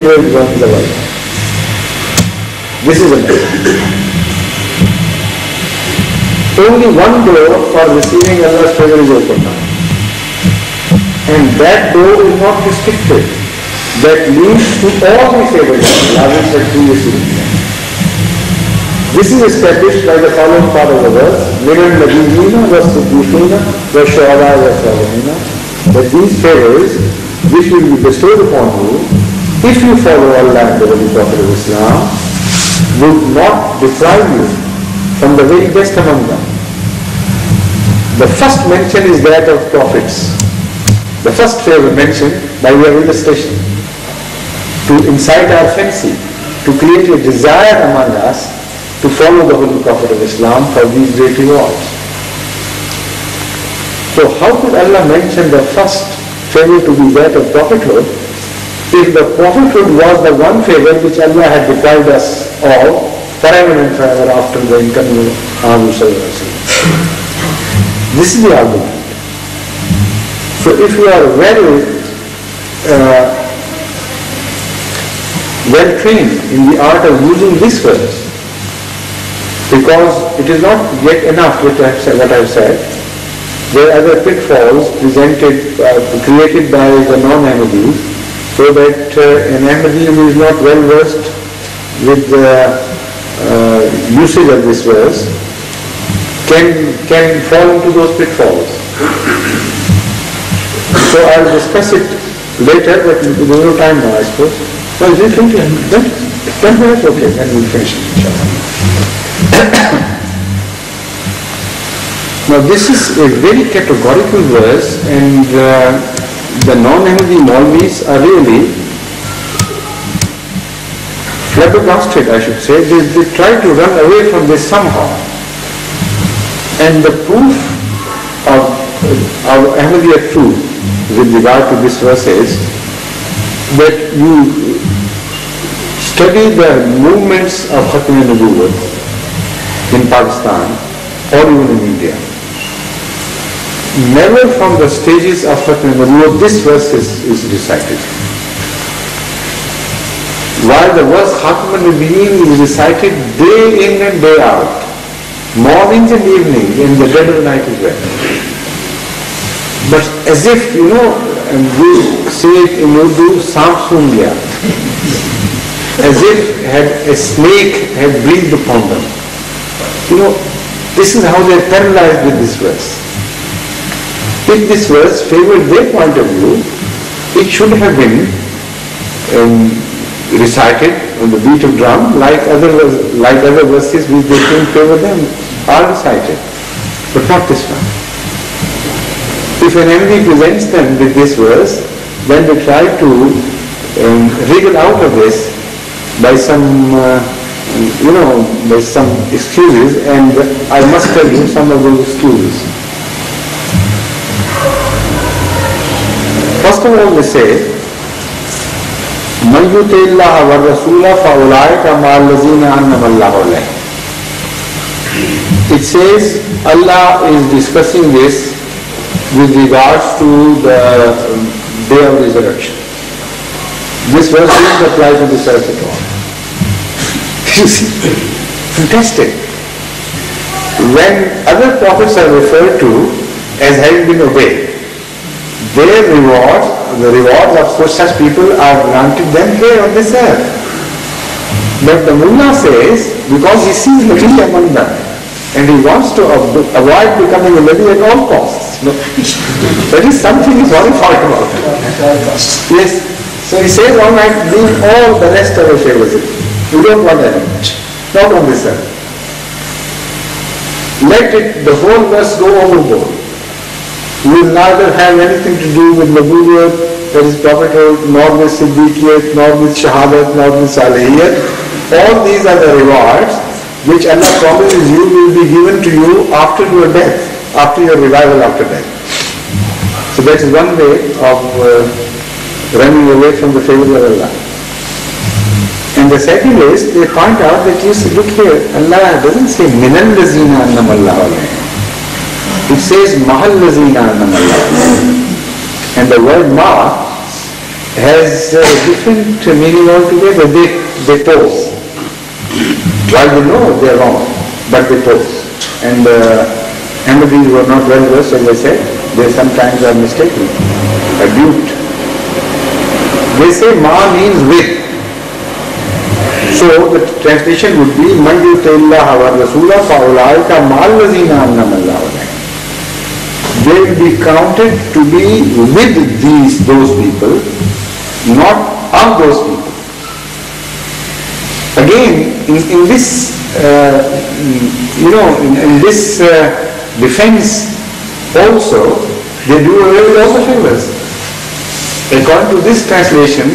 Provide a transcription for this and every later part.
is one in the world. This is a message. Only one door for receiving Allah's favor is open now. And that door is not restricted. That leads to all the favors Allah will set previously. This is established by the following part of the verse: مِنَ النَّبِيِّينَ وَالصِّدِّيقِينَ وَالشُّهَدَاءِ وَالصَّالِحِينَ. That these favors which will be bestowed upon you, if you follow Allah and the Holy Prophet of Islam, would not deprive you from the very best among them. The first mention is that of prophets. The first favor mentioned by way of illustration, to incite our fancy, to create a desire among us to follow the Holy Prophet of Islam for these great rewards. So how could Allah mention the first favor to be that of prophethood if the prophethood was the one favor which Allah had deprived us all forever and forever after the incoming of Darsul? This is the argument. So if you are well trained in the art of using this verse, because it is not yet enough what I have said, there are other pitfalls created by the non-Ahmadis, so that an Ahmadi who is not well versed with the usage of this verse can fall into those pitfalls. So I will discuss it later, but there is no time now, I suppose. Well, is it 10 minutes? Okay, then we'll finish it, inshallah. Now this is a very categorical verse, and the non-Ahmadi Maulvis are really flabbergasted, I should say. They try to run away from this somehow. And the proof of our Ahmadiyya truth with regard to this verse is that you study the movements of Khatm al-Nubuwwat in Pakistan or even in India. Never from the stages of Khatm al-Nubuwwat this verse is recited. While the verse Khatm al-Nabiyyin is recited day in and day out, mornings and evenings, in the dead of the night as well. But as if, and we say it in Urdu, Samsungia, as if a snake had breathed upon them. This is how they are paralyzed with this verse. If this verse favored their point of view, it should have been recited on the beat of drum like other verses which they think favor them are recited, but not this one. If an enemy presents them with this verse, then they try to wriggle out of this by some excuses, and I must tell you some of those excuses. First of all, they say, مَنْ يُطِعِ اللَّهَ وَالرَّسُولَ فَأُولَٰئِكَ مَعَ الَّذِينَ أَنْعَمَ اللَّهُ عَلَيْهِمْ. It says Allah is discussing this with regards to the day of resurrection. This verse doesn't apply to this verse at all. You see, fantastic. When other prophets are referred to as having been obeyed, their rewards, the rewards of such people are granted them here on this earth. But the mullah says, because he sees Nabi among them, and he wants to avoid becoming a Nabi at all costs. No. That is something he's horrified about. Yes. So he says, all right, leave all the rest of the favors. We don't want that much. Not on this earth. Let the whole verse go overboard. We will neither have anything to do with Nabuwwat, that is prophethood, nor with Siddiqiyat, nor with Shahadat, nor with Salihiyat. All these are the rewards which Allah promises you will be given to you after your death, after your revival after death. So that is one way of running away from the favor of Allah. And the second is, they point out that you see, look here, Allah doesn't say مِنَ الَّذِينَ أَنَّمَ اللَّهُ عَلَيْهِمْ. It says مَهَ الَّذِينَ أَنَّمَ اللَّهُ عَلَيْهِمْ. And the word ma has a different meaning altogether. They pose. While they know they are wrong, but they pose. And Ahmadis who are not well versed, as I said, they sometimes are mistaken, are duped. They say ma means with. So the translation would be Man yuti'illaha wa rasula fa ulaika ma'al lazina an'ama Allahu alayhim. They will be counted to be with those people, not of those people. Again, in this, in this defense also, they do away with all the favors. According to this translation,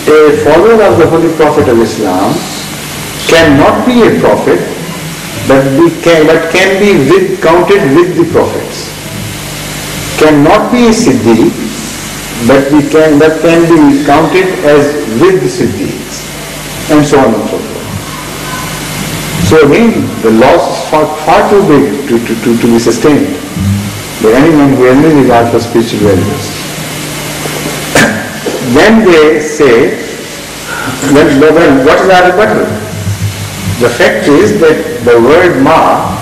a follower of the Holy Prophet of Islam cannot be a prophet, but can be counted with the prophets. Cannot be a Siddiq, but can be counted as with the Siddiqs, and so on and so forth. So again, the loss is far too big to be sustained by anyone who has any regard for spiritual values. Then they say, well, what is our rebuttal? The fact is that the word ma,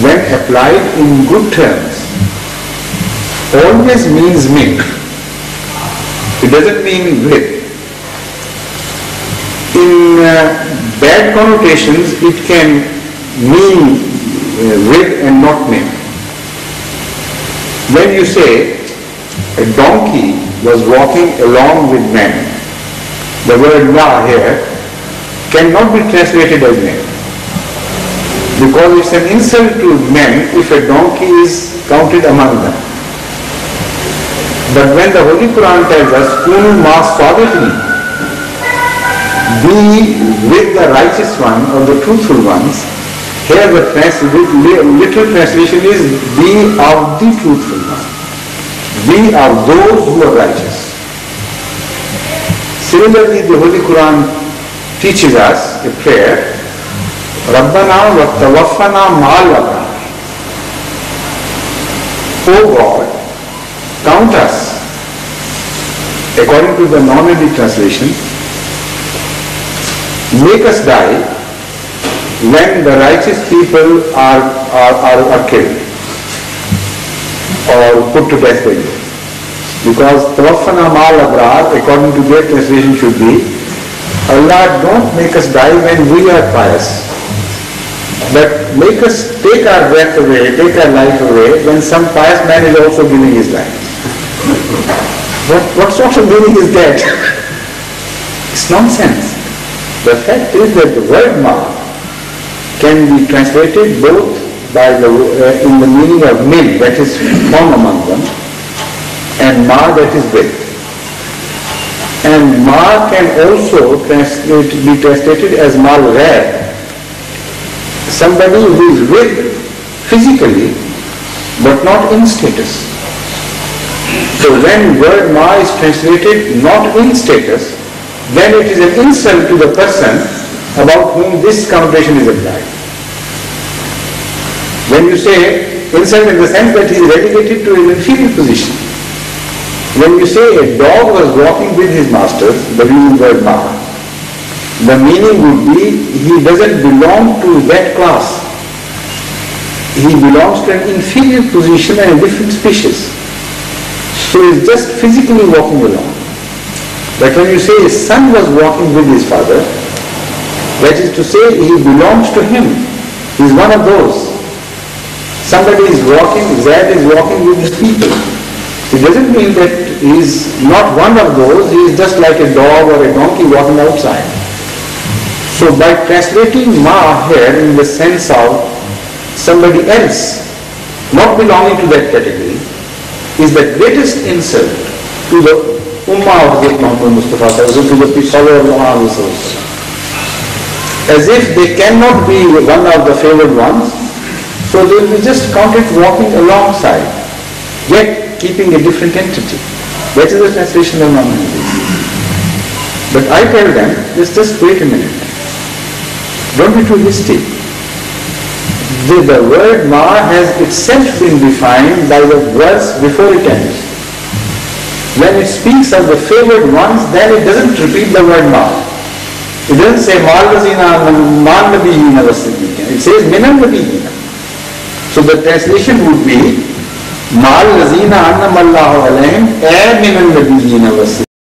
when applied in good terms, always means make. It doesn't mean with. In bad connotations, it can mean with and not make. When you say a donkey was walking along with men, the word ma here cannot be translated as men, because it's an insult to men if a donkey is counted among them. But when the Holy Quran tells us, Kunu ma sadiqin, be with the righteous one or the truthful ones, here the literal translation is be of the truthful one. Be of those who are righteous. Similarly, the Holy Quran teaches us a prayer, Rabbana wa tawaffana ma'al abrar. O God, count us. According to the non-Arabic translation, make us die when the righteous people are killed or put to death by you. Because tawaffana ma'al abrar, according to their translation, should be, Allah, don't make us die when we are pious, but make us take our breath away, take our life away when some pious man is also giving his life. What sort of meaning is that? It's nonsense. The fact is that the word ma can be translated both by in the meaning of min, that is from among them, and ma, that is with. And ma can also be translated as mal ghair, somebody who is with physically but not in status. So when word ma is translated not in status, then it is an insult to the person about whom this connotation is applied. When you say insult in the sense that he is relegated to an inferior position. When you say a dog was walking with his master, the real word ma, the meaning would be he doesn't belong to that class. He belongs to an inferior position and a different species. So he is just physically walking along. But when you say his son was walking with his father, that is to say he belongs to him. He is one of those. Somebody is walking, Zaid is walking with his people. It doesn't mean that he is not one of those, he is just like a dog or a donkey walking outside. So by translating ma here in the sense of somebody else not belonging to that category is the greatest insult to the Ummah of the Muhammad Mustafa, to the follower of Muhammad. As if they cannot be one of the favored ones, so they will be just counted walking alongside, yet keeping a different entity. That is the translation of Muhammad. But I tell them, just wait a minute. Don't be too hasty. The word ma has itself been defined by the verse before it ends. when it speaks of the favored ones, then it doesn't repeat the word mal. It doesn't say mal nabiyina was-siddiqin. It says minan nabiyina. So the translation would be mal lazina annamallahu alayhim minan nabiyina was-siddiqin.